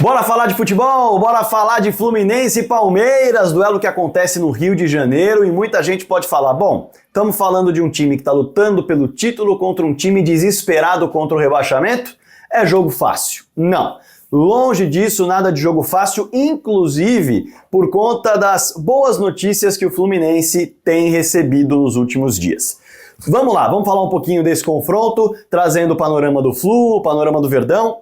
Bora falar de futebol? Bora falar de Fluminense e Palmeiras, duelo que acontece no Rio de Janeiro, e muita gente pode falar, bom, estamos falando de um time que está lutando pelo título contra um time desesperado contra o rebaixamento? É jogo fácil. Não. Longe disso, nada de jogo fácil, inclusive por conta das boas notícias que o Fluminense tem recebido nos últimos dias. Vamos lá, vamos falar um pouquinho desse confronto, trazendo o panorama do Flu, o panorama do Verdão.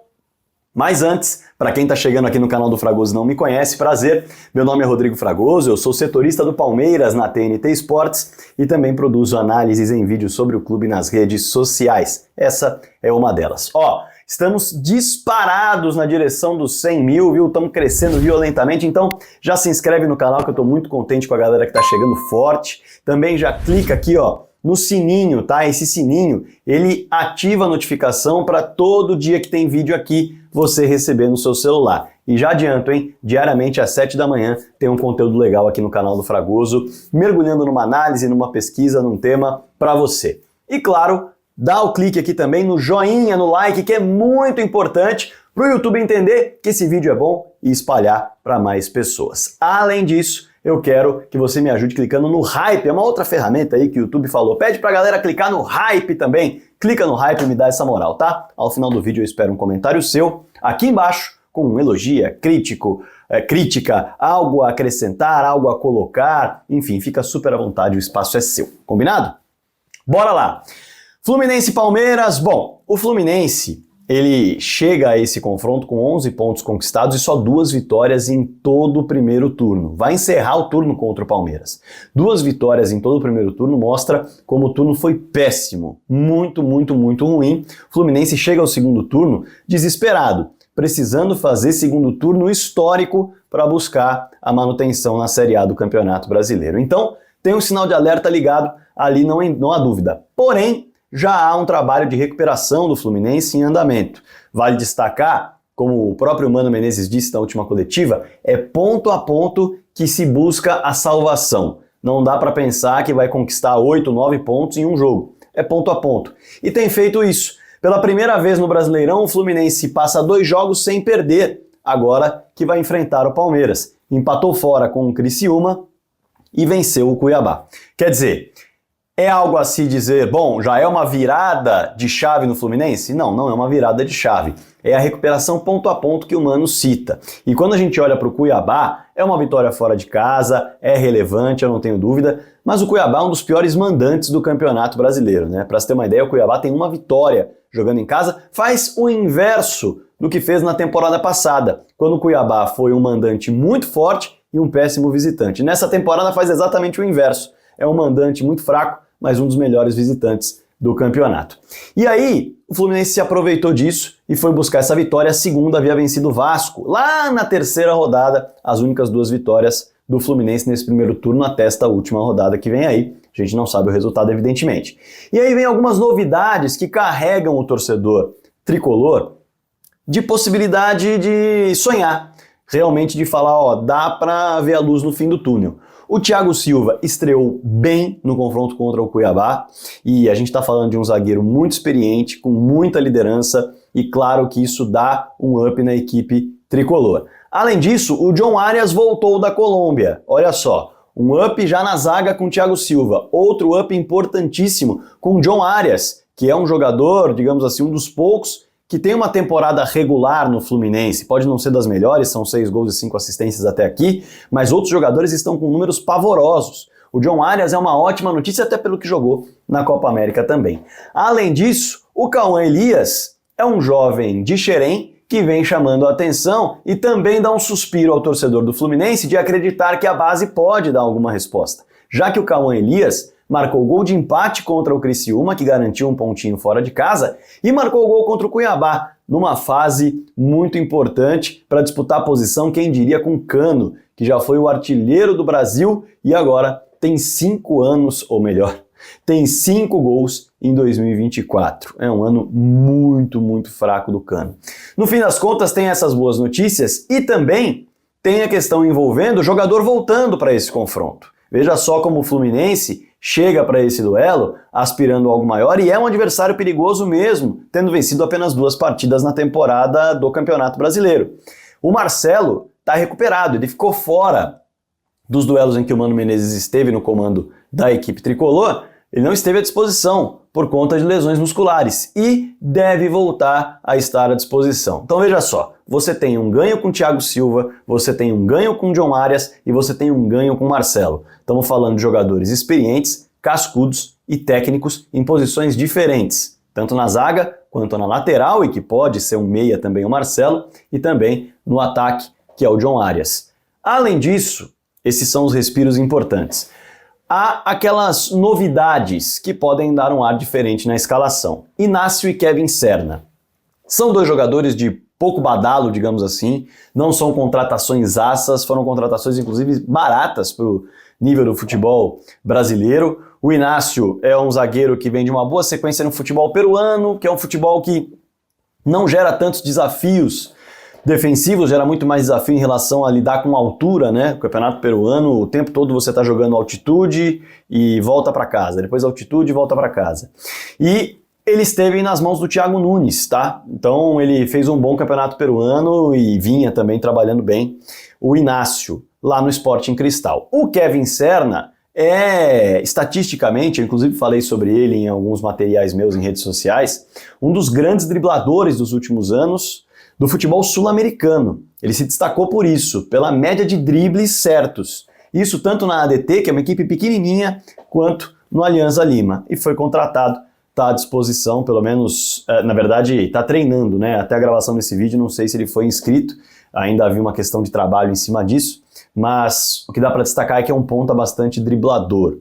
Mas antes, para quem está chegando aqui no canal do Fragoso e não me conhece, prazer, meu nome é Rodrigo Fragoso, eu sou setorista do Palmeiras na TNT Esportes e também produzo análises em vídeo sobre o clube nas redes sociais. Essa é uma delas. Estamos disparados na direção dos 100 mil, viu? Estamos crescendo violentamente, então já se inscreve no canal que eu estou muito contente com a galera que está chegando forte. Também já clica aqui, no sininho, tá? Esse sininho, ele ativa a notificação para todo dia que tem vídeo aqui você receber no seu celular. E já adianto, hein? Diariamente às 7 da manhã tem um conteúdo legal aqui no canal do Fragoso, mergulhando numa análise, numa pesquisa, num tema para você. E claro, dá o clique aqui também no joinha, no like, que é muito importante para o YouTube entender que esse vídeo é bom e espalhar para mais pessoas. Além disso, eu quero que você me ajude clicando no Hype, é uma outra ferramenta aí que o YouTube falou. Pede pra galera clicar no Hype também. Clica no Hype e me dá essa moral, tá? Ao final do vídeo eu espero um comentário seu aqui embaixo com um elogio, crítica, algo a acrescentar, algo a colocar, enfim, fica super à vontade, o espaço é seu. Combinado? Bora lá! Fluminense e Palmeiras. Bom, o Fluminense, ele chega a esse confronto com 11 pontos conquistados e só 2 vitórias em todo o primeiro turno. Vai encerrar o turno contra o Palmeiras. 2 vitórias em todo o primeiro turno mostra como o turno foi péssimo. Muito ruim. O Fluminense chega ao segundo turno desesperado, precisando fazer segundo turno histórico para buscar a manutenção na Série A do Campeonato Brasileiro. Então, tem um sinal de alerta ligado, ali não há dúvida. Porém, já há um trabalho de recuperação do Fluminense em andamento. Vale destacar, como o próprio Mano Menezes disse na última coletiva, é ponto a ponto que se busca a salvação. Não dá para pensar que vai conquistar 8, 9 pontos em um jogo. É ponto a ponto. E tem feito isso. Pela primeira vez no Brasileirão, o Fluminense passa 2 jogos sem perder, agora que vai enfrentar o Palmeiras. Empatou fora com o Criciúma e venceu o Cuiabá. Quer dizer, é algo a se dizer, bom, já é uma virada de chave no Fluminense? Não, não é uma virada de chave. É a recuperação ponto a ponto que o Mano cita. E quando a gente olha para o Cuiabá, é uma vitória fora de casa, é relevante, eu não tenho dúvida, mas o Cuiabá é um dos piores mandantes do Campeonato Brasileiro, né? Para você ter uma ideia, o Cuiabá tem uma vitória jogando em casa, faz o inverso do que fez na temporada passada, quando o Cuiabá foi um mandante muito forte e um péssimo visitante. Nessa temporada faz exatamente o inverso. É um mandante muito fraco, mas um dos melhores visitantes do campeonato. E aí, o Fluminense se aproveitou disso e foi buscar essa vitória. A segunda havia vencido o Vasco, lá na terceira rodada, as únicas 2 vitórias do Fluminense nesse primeiro turno, até esta última rodada que vem aí. A gente não sabe o resultado, evidentemente. E aí vem algumas novidades que carregam o torcedor tricolor de possibilidade de sonhar, realmente de falar, dá pra ver a luz no fim do túnel. O Thiago Silva estreou bem no confronto contra o Cuiabá e a gente está falando de um zagueiro muito experiente, com muita liderança e claro que isso dá um up na equipe tricolor. Além disso, o John Arias voltou da Colômbia. Olha só, um up já na zaga com o Thiago Silva, outro up importantíssimo com o John Arias, que é um jogador, digamos assim, um dos poucos que tem uma temporada regular no Fluminense, pode não ser das melhores, são 6 gols e 5 assistências até aqui, mas outros jogadores estão com números pavorosos. O John Arias é uma ótima notícia, até pelo que jogou na Copa América também. Além disso, o Cauã Elias é um jovem de Xerém que vem chamando a atenção e também dá um suspiro ao torcedor do Fluminense de acreditar que a base pode dar alguma resposta, já que o Cauã Elias marcou gol de empate contra o Criciúma, que garantiu um pontinho fora de casa, e marcou gol contra o Cuiabá, numa fase muito importante para disputar a posição, quem diria, com Cano, que já foi o artilheiro do Brasil e agora tem 5 anos, ou melhor, tem 5 gols em 2024. É um ano muito fraco do Cano. No fim das contas, tem essas boas notícias e também tem a questão envolvendo o jogador voltando para esse confronto. Veja só como o Fluminense chega para esse duelo aspirando algo maior e é um adversário perigoso mesmo, tendo vencido apenas 2 partidas na temporada do Campeonato Brasileiro. O Marcelo está recuperado, ele ficou fora dos duelos em que o Mano Menezes esteve no comando da equipe tricolor, ele não esteve à disposição por conta de lesões musculares e deve voltar a estar à disposição. Então veja só, você tem um ganho com o Thiago Silva, você tem um ganho com o John Arias e você tem um ganho com o Marcelo. Estamos falando de jogadores experientes, cascudos e técnicos em posições diferentes, tanto na zaga quanto na lateral, e que pode ser um meia também o Marcelo, e também no ataque, que é o John Arias. Além disso, esses são os respiros importantes. Há aquelas novidades que podem dar um ar diferente na escalação. Inácio e Kevin Serna. São dois jogadores de pouco badalo, digamos assim, não são contratações assas, foram contratações inclusive baratas para o nível do futebol brasileiro. O Inácio é um zagueiro que vem de uma boa sequência no futebol peruano, que é um futebol que não gera tantos desafios defensivos, gera muito mais desafio em relação a lidar com altura, né? O campeonato peruano, o tempo todo você está jogando altitude e volta para casa, depois altitude e volta para casa. E ele esteve nas mãos do Thiago Nunes, tá? Então ele fez um bom campeonato peruano e vinha também trabalhando bem o Inácio lá no Sporting Cristal. O Kevin Serna estatisticamente, eu inclusive falei sobre ele em alguns materiais meus em redes sociais, um dos grandes dribladores dos últimos anos do futebol sul-americano. Ele se destacou por isso, pela média de dribles certos. Isso tanto na ADT, que é uma equipe pequenininha, quanto no Alianza Lima. E foi contratado, está à disposição, pelo menos, na verdade, está treinando, né? Até a gravação desse vídeo, não sei se ele foi inscrito, ainda havia uma questão de trabalho em cima disso, mas o que dá para destacar é que é um ponta bastante driblador.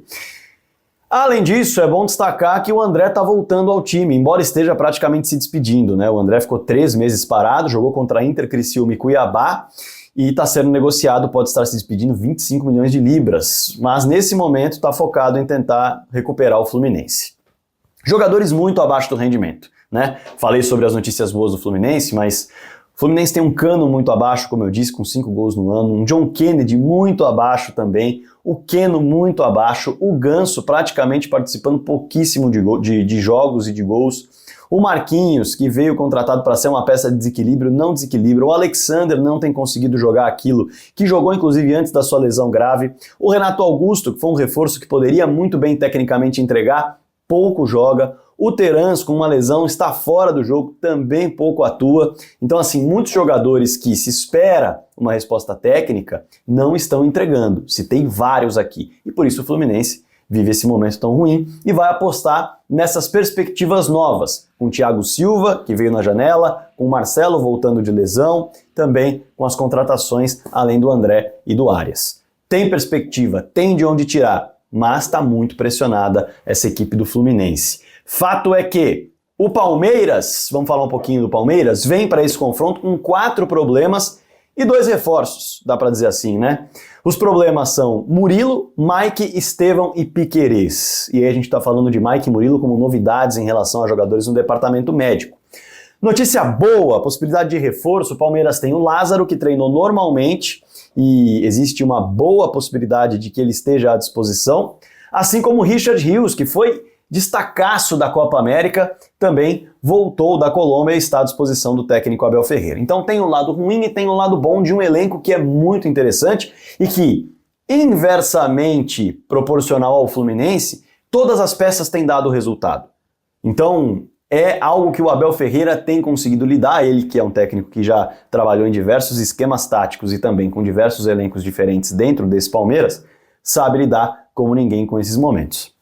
Além disso, é bom destacar que o André está voltando ao time, embora esteja praticamente se despedindo, né? O André ficou 3 meses parado, jogou contra Inter, Criciúma e Cuiabá e está sendo negociado, pode estar se despedindo 25 milhões de libras, mas nesse momento está focado em tentar recuperar o Fluminense. Jogadores muito abaixo do rendimento, né? Falei sobre as notícias boas do Fluminense, mas o Fluminense tem um Cano muito abaixo, como eu disse, com 5 gols no ano, um John Kennedy muito abaixo também, o Keno muito abaixo, o Ganso praticamente participando pouquíssimo de jogos e de gols, o Marquinhos, que veio contratado para ser uma peça de desequilíbrio, não desequilibra, o Alexander não tem conseguido jogar aquilo que jogou inclusive antes da sua lesão grave, o Renato Augusto, que foi um reforço que poderia muito bem tecnicamente entregar, pouco joga, o Terans, com uma lesão, está fora do jogo, também pouco atua. Então, assim, muitos jogadores que se espera uma resposta técnica não estão entregando. Citei vários aqui. E por isso o Fluminense vive esse momento tão ruim e vai apostar nessas perspectivas novas. Com o Thiago Silva, que veio na janela, com o Marcelo voltando de lesão, também com as contratações além do André e do Arias. Tem perspectiva, tem de onde tirar, mas está muito pressionada essa equipe do Fluminense. Fato é que o Palmeiras, vamos falar um pouquinho do Palmeiras, vem para esse confronto com 4 problemas e 2 reforços, dá para dizer assim, né? Os problemas são Murilo, Mike, Estevão e Piquerez. E aí a gente está falando de Mike e Murilo como novidades em relação a jogadores no departamento médico. Notícia boa, possibilidade de reforço, o Palmeiras tem o Lázaro, que treinou normalmente e existe uma boa possibilidade de que ele esteja à disposição, assim como o Richard Rios, que foi destacaço da Copa América, também voltou da Colômbia e está à disposição do técnico Abel Ferreira. Então tem o lado ruim e tem o lado bom de um elenco que é muito interessante e que, inversamente proporcional ao Fluminense, todas as peças têm dado resultado. Então é algo que o Abel Ferreira tem conseguido lidar, ele que é um técnico que já trabalhou em diversos esquemas táticos e também com diversos elencos diferentes dentro desse Palmeiras, sabe lidar como ninguém com esses momentos.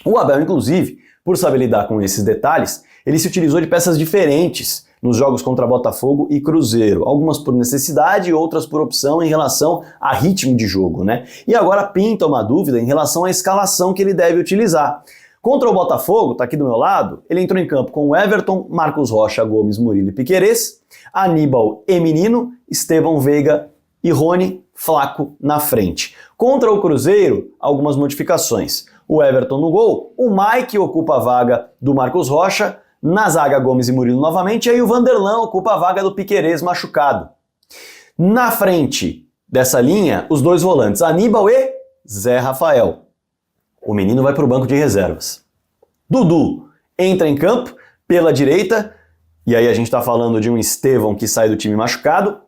O Abel, inclusive, por saber lidar com esses detalhes, ele se utilizou de peças diferentes nos jogos contra Botafogo e Cruzeiro, algumas por necessidade e outras por opção em relação a ritmo de jogo, né? E agora pinta uma dúvida em relação à escalação que ele deve utilizar. Contra o Botafogo, tá aqui do meu lado, ele entrou em campo com Everton, Marcos Rocha, Gomes, Murilo e Piquerez, Aníbal e Menino, Estevão, Veiga e Rony, Flaco na frente. Contra o Cruzeiro, algumas modificações. O Everton no gol, o Mike ocupa a vaga do Marcos Rocha, na zaga Gomes e Murilo novamente, e aí o Vanderlan ocupa a vaga do Piquerez machucado. Na frente dessa linha, os 2 volantes, Aníbal e Zé Rafael. O menino vai para o banco de reservas. Dudu entra em campo pela direita, e aí a gente está falando de um Estevão que sai do time machucado,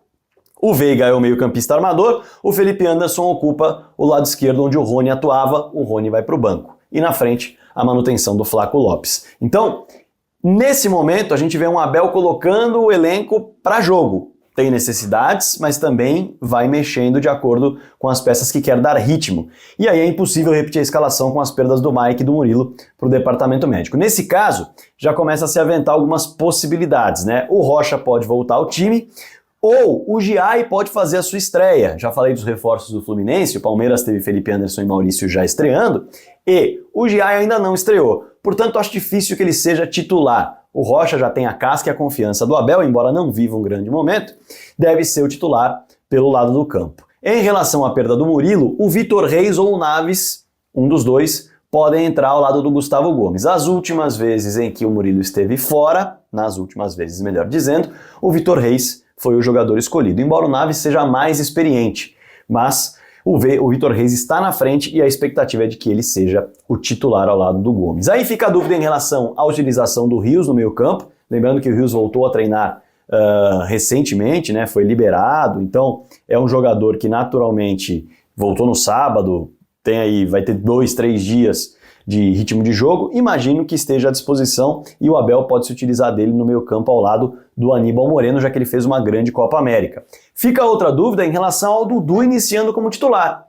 O Veiga é o meio-campista armador, o Felipe Anderson ocupa o lado esquerdo onde o Rony atuava, o Rony vai para o banco. E na frente, a manutenção do Flaco Lopes. Então, nesse momento, a gente vê um Abel colocando o elenco para jogo. Tem necessidades, mas também vai mexendo de acordo com as peças que quer dar ritmo. E aí é impossível repetir a escalação com as perdas do Mike e do Murilo para o departamento médico. Nesse caso, já começa a se aventar algumas possibilidades, né? O Rocha pode voltar ao time, ou o Giai pode fazer a sua estreia. Já falei dos reforços do Fluminense, o Palmeiras teve Felipe Anderson e Maurício já estreando, e o Giai ainda não estreou. Portanto, acho difícil que ele seja titular. O Rocha já tem a casca e a confiança do Abel, embora não viva um grande momento, deve ser o titular pelo lado do campo. Em relação à perda do Murilo, o Vitor Reis ou o Naves, um dos dois, podem entrar ao lado do Gustavo Gomes. As últimas vezes em que o Murilo esteve fora, nas últimas vezes, melhor dizendo, o Vitor Reis foi o jogador escolhido, embora o Naves seja mais experiente, mas o Vitor Reis está na frente e a expectativa é de que ele seja o titular ao lado do Gomes. Aí fica a dúvida em relação à utilização do Rios no meio campo, lembrando que o Rios voltou a treinar recentemente, né, foi liberado, então é um jogador que naturalmente voltou no sábado, vai ter 2-3 dias de ritmo de jogo, imagino que esteja à disposição e o Abel pode se utilizar dele no meio campo ao lado do Aníbal Moreno, já que ele fez uma grande Copa América. Fica outra dúvida em relação ao Dudu iniciando como titular,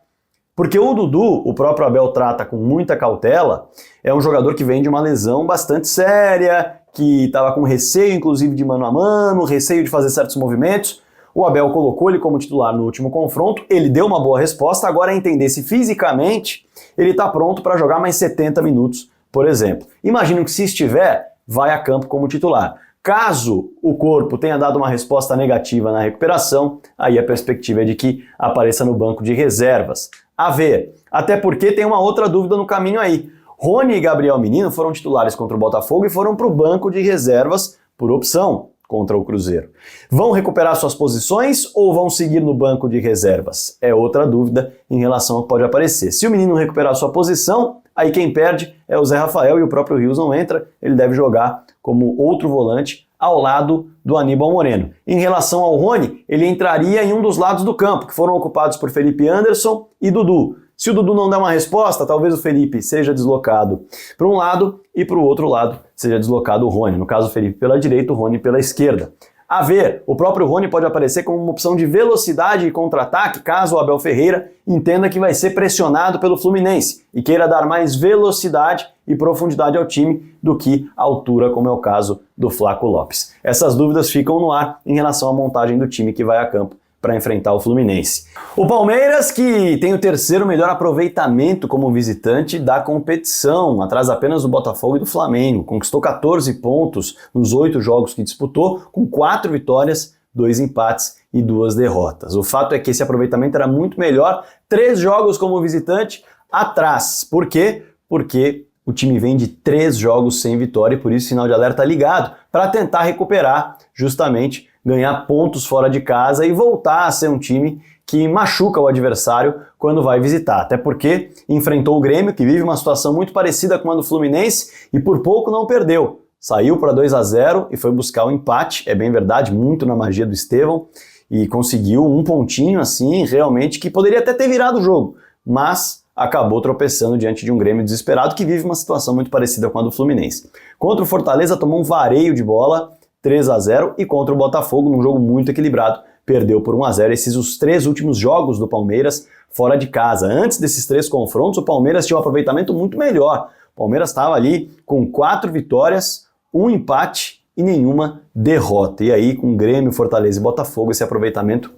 porque o Dudu, o próprio Abel trata com muita cautela, é um jogador que vem de uma lesão bastante séria, que estava com receio inclusive de mano a mano, receio de fazer certos movimentos. O Abel colocou ele como titular no último confronto, ele deu uma boa resposta, agora é entender se fisicamente ele está pronto para jogar mais 70 minutos, por exemplo. Imagino que se estiver, vai a campo como titular. Caso o corpo tenha dado uma resposta negativa na recuperação, aí a perspectiva é de que apareça no banco de reservas. A ver, até porque tem uma outra dúvida no caminho aí. Rony e Gabriel Menino foram titulares contra o Botafogo e foram para o banco de reservas por opção contra o Cruzeiro. Vão recuperar suas posições ou vão seguir no banco de reservas? É outra dúvida em relação ao que pode aparecer. Se o Menino recuperar sua posição, aí quem perde é o Zé Rafael e o próprio Rios não entra, ele deve jogar como outro volante ao lado do Aníbal Moreno. Em relação ao Rony, ele entraria em um dos lados do campo, que foram ocupados por Felipe Anderson e Dudu. Se o Dudu não der uma resposta, talvez o Felipe seja deslocado para um lado e para o outro lado seja deslocado o Rony. No caso, o Felipe pela direita, o Rony pela esquerda. A ver, o próprio Rony pode aparecer como uma opção de velocidade e contra-ataque, caso o Abel Ferreira entenda que vai ser pressionado pelo Fluminense e queira dar mais velocidade e profundidade ao time do que altura, como é o caso do Flaco Lopes. Essas dúvidas ficam no ar em relação à montagem do time que vai a campo para enfrentar o Fluminense. O Palmeiras, que tem o terceiro melhor aproveitamento como visitante da competição, atrás apenas do Botafogo e do Flamengo, conquistou 14 pontos nos 8 jogos que disputou, com 4 vitórias, 2 empates e 2 derrotas. O fato é que esse aproveitamento era muito melhor 3 jogos como visitante atrás. Por quê? Porque o time vem de 3 jogos sem vitória e por isso sinal de alerta ligado para tentar recuperar, justamente ganhar pontos fora de casa e voltar a ser um time que machuca o adversário quando vai visitar. Até porque enfrentou o Grêmio, que vive uma situação muito parecida com a do Fluminense e por pouco não perdeu. Saiu para 2-0 e foi buscar o empate, é bem verdade, muito na magia do Estevão, e conseguiu um pontinho assim, realmente, que poderia até ter virado o jogo, mas acabou tropeçando diante de um Grêmio desesperado que vive uma situação muito parecida com a do Fluminense. Contra o Fortaleza tomou um vareio de bola, 3-0, e contra o Botafogo, num jogo muito equilibrado, perdeu por 1-0. Esses os 3 últimos jogos do Palmeiras fora de casa. Antes desses 3 confrontos, o Palmeiras tinha um aproveitamento muito melhor. O Palmeiras estava ali com 4 vitórias, 1 empate e nenhuma derrota. E aí, com Grêmio, Fortaleza e Botafogo, esse aproveitamento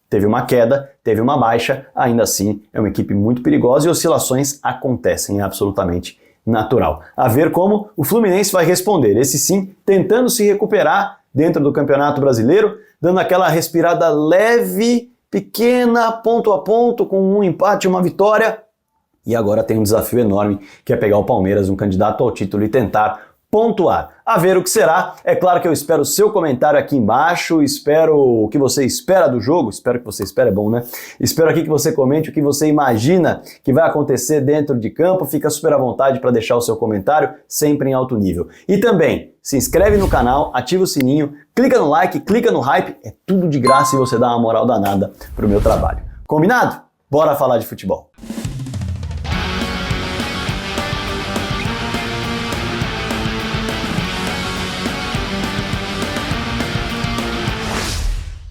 teve uma queda, teve uma baixa. Ainda assim, é uma equipe muito perigosa e oscilações acontecem, é absolutamente natural. A ver como o Fluminense vai responder, esse sim, tentando se recuperar dentro do Campeonato Brasileiro, dando aquela respirada leve, pequena, ponto a ponto, com um empate e uma vitória, e agora tem um desafio enorme, que é pegar o Palmeiras, um candidato ao título, e tentar pontuar. A ver o que será. É claro que eu espero o seu comentário aqui embaixo, espero o que você espera do jogo, espero que você espere, é bom, né? Espero aqui que você comente o que você imagina que vai acontecer dentro de campo, fica super à vontade para deixar o seu comentário, sempre em alto nível. E também, se inscreve no canal, ativa o sininho, clica no like, clica no hype, é tudo de graça e você dá uma moral danada pro meu trabalho. Combinado? Bora falar de futebol.